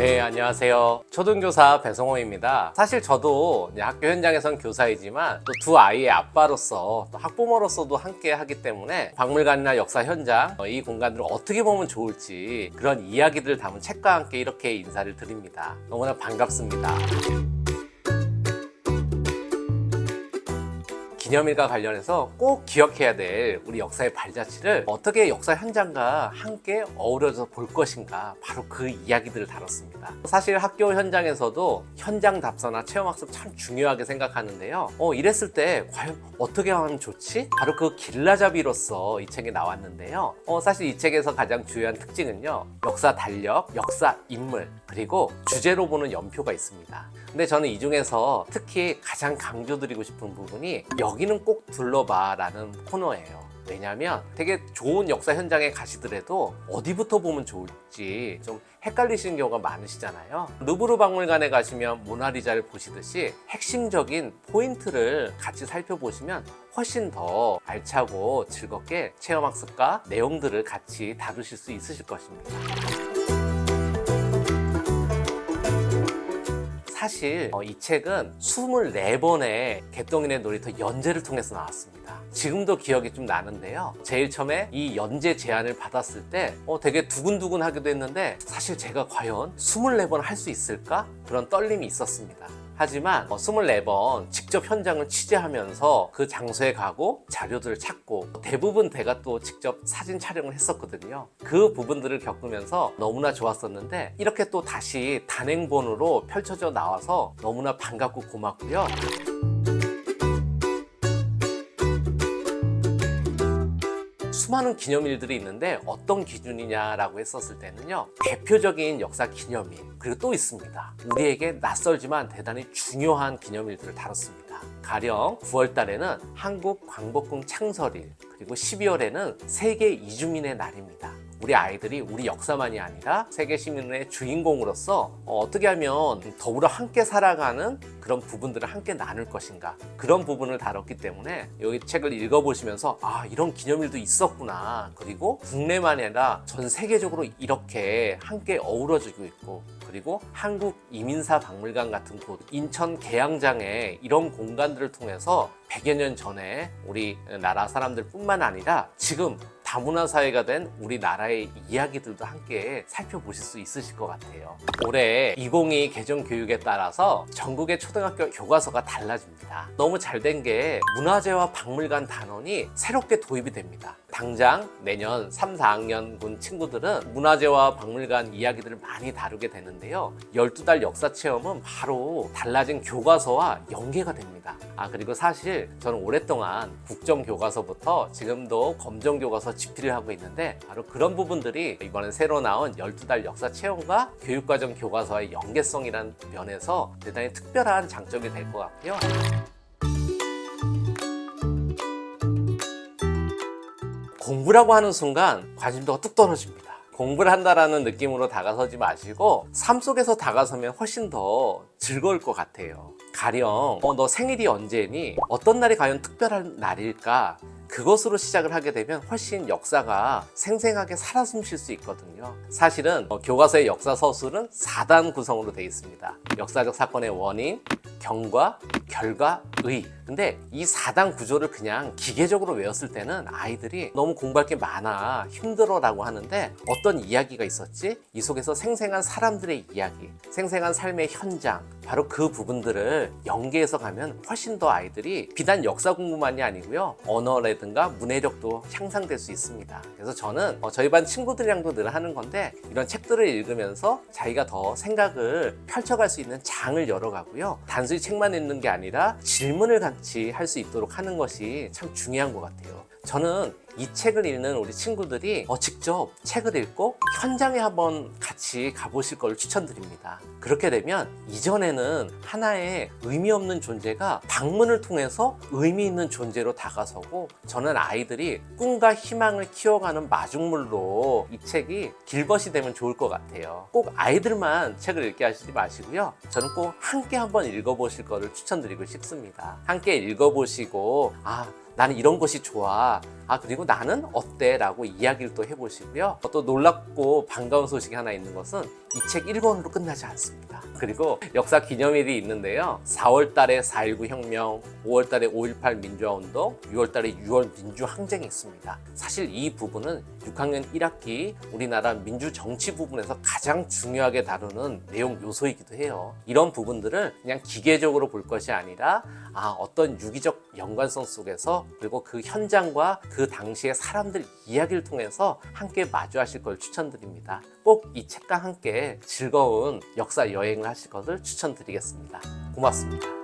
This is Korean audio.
네, 안녕하세요. 초등교사 배성호입니다. 사실 저도 학교 현장에선 교사이지만 또 두 아이의 아빠로서 또 학부모로서도 함께 하기 때문에 박물관이나 역사 현장 이 공간들을 어떻게 보면 좋을지 그런 이야기들을 담은 책과 함께 이렇게 인사를 드립니다. 너무나 반갑습니다. 기념일과 관련해서 꼭 기억해야 될 우리 역사의 발자취를 어떻게 역사 현장과 함께 어우러져서 볼 것인가, 바로 그 이야기들을 다뤘습니다. 사실 학교 현장에서도 현장 답사나 체험학습 참 중요하게 생각하는데요. 이랬을 때 과연 어떻게 하면 좋지? 바로 그 길라잡이로서 이 책이 나왔는데요. 사실 이 책에서 가장 중요한 특징은요, 역사 달력, 역사 인물, 그리고 주제로 보는 연표가 있습니다. 근데 저는 이 중에서 특히 가장 강조드리고 싶은 부분이 여기는 꼭 둘러봐 라는 코너예요. 왜냐하면 되게 좋은 역사 현장에 가시더라도 어디부터 보면 좋을지 좀 헷갈리시는 경우가 많으시잖아요. 루브르 박물관에 가시면 모나리자를 보시듯이 핵심적인 포인트를 같이 살펴보시면 훨씬 더 알차고 즐겁게 체험학습과 내용들을 같이 다루실 수 있으실 것입니다. 사실 이 책은 24번의 개똥이네 놀이터 연재를 통해서 나왔습니다. 지금도 기억이 좀 나는데요. 제일 처음에 이 연재 제안을 받았을 때 되게 두근두근 하기도 했는데, 사실 제가 과연 24번 할 수 있을까? 그런 떨림이 있었습니다. 하지만 24번 직접 현장을 취재하면서 그 장소에 가고 자료들을 찾고, 대부분 제가 또 직접 사진 촬영을 했었거든요. 그 부분들을 겪으면서 너무나 좋았었는데, 이렇게 또 다시 단행본으로 펼쳐져 나와서 너무나 반갑고 고맙고요. 수많은 기념일들이 있는데 어떤 기준이냐라고 했었을 때는요, 대표적인 역사 기념일, 그리고 또 있습니다. 우리에게 낯설지만 대단히 중요한 기념일들을 다뤘습니다. 가령 9월 달에는 한국 광복궁 창설일, 그리고 12월에는 세계 이주민의 날입니다. 우리 아이들이 우리 역사만이 아니라 세계 시민의 주인공으로서 어떻게 하면 더불어 함께 살아가는 그런 부분들을 함께 나눌 것인가, 그런 부분을 다뤘기 때문에 이 책을 읽어보시면서 이런 기념일도 있었구나, 그리고 국내만이 아니라 전 세계적으로 이렇게 함께 어우러지고 있고, 그리고 한국 이민사 박물관 같은 곳, 인천 계양장에 이런 공간들을 통해서 100여 년 전에 우리 나라 사람들 뿐만 아니라 지금 다문화 사회가 된 우리나라의 이야기들도 함께 살펴보실 수 있으실 것 같아요. 올해 2022 개정 교육에 따라서 전국의 초등학교 교과서가 달라집니다. 너무 잘 된 게 문화재와 박물관 단원이 새롭게 도입이 됩니다. 당장 내년 3, 4학년군 친구들은 문화재와 박물관 이야기들을 많이 다루게 되는데요. 12달 역사 체험은 바로 달라진 교과서와 연계가 됩니다. 그리고 사실 저는 오랫동안 국정교과서부터 지금도 검정교과서 집필을 하고 있는데, 바로 그런 부분들이 이번에 새로 나온 12달 역사 체험과 교육과정 교과서의 연계성이라는 면에서 대단히 특별한 장점이 될 것 같고요. 공부라고 하는 순간 관심도가 뚝 떨어집니다. 공부를 한다라는 느낌으로 다가서지 마시고 삶 속에서 다가서면 훨씬 더 즐거울 것 같아요. 가령 너 생일이 언제니? 어떤 날이 과연 특별한 날일까? 그것으로 시작을 하게 되면 훨씬 역사가 생생하게 살아 숨쉴 수 있거든요. 사실은 교과서의 역사 서술은 4단 구성으로 되어 있습니다. 역사적 사건의 원인, 경과, 결과, 의. 근데 이 4단 구조를 그냥 기계적으로 외웠을 때는 아이들이 너무 공부할 게 많아, 힘들어 라고 하는데, 어떤 이야기가 있었지? 이 속에서 생생한 사람들의 이야기, 생생한 삶의 현장, 바로 그 부분들을 연계해서 가면 훨씬 더 아이들이 비단 역사 공부만이 아니고요, 언어라든가 문해력도 향상될 수 있습니다. 그래서 저는 저희 반 친구들이랑도 늘 하는 건데, 이런 책들을 읽으면서 자기가 더 생각을 펼쳐갈 수 있는 장을 열어가고요, 단순히 책만 읽는 게 아니라 질문을 같이 할 수 있도록 하는 것이 참 중요한 것 같아요. 저는 이 책을 읽는 우리 친구들이 직접 책을 읽고 현장에 한번 같이 가보실 걸 추천드립니다. 그렇게 되면 이전에는 하나의 의미 없는 존재가 방문을 통해서 의미 있는 존재로 다가서고, 저는 아이들이 꿈과 희망을 키워가는 마중물로 이 책이 길벗이 되면 좋을 것 같아요. 꼭 아이들만 책을 읽게 하시지 마시고요, 저는 꼭 함께 한번 읽어보실 거를 추천드리고 싶습니다. 함께 읽어보시고 나는 이런 것이 좋아, 그리고 나는 어때? 라고 이야기를 또 해보시고요. 또 놀랍고 반가운 소식이 하나 있는 것은 이 책 1권으로 끝나지 않습니다. 그리고 역사 기념일이 있는데요. 4월 달에 4.19 혁명, 5월 달에 5.18 민주화운동, 6월 달에 6월 민주항쟁이 있습니다. 사실 이 부분은 6학년 1학기 우리나라 민주정치 부분에서 가장 중요하게 다루는 내용 요소이기도 해요. 이런 부분들을 그냥 기계적으로 볼 것이 아니라 어떤 유기적 연관성 속에서 그리고 그 현장과 그 당시의 사람들 이야기를 통해서 함께 마주하실 걸 추천드립니다. 꼭 이 책과 함께 즐거운 역사 여행을 하실 것을 추천드리겠습니다. 고맙습니다.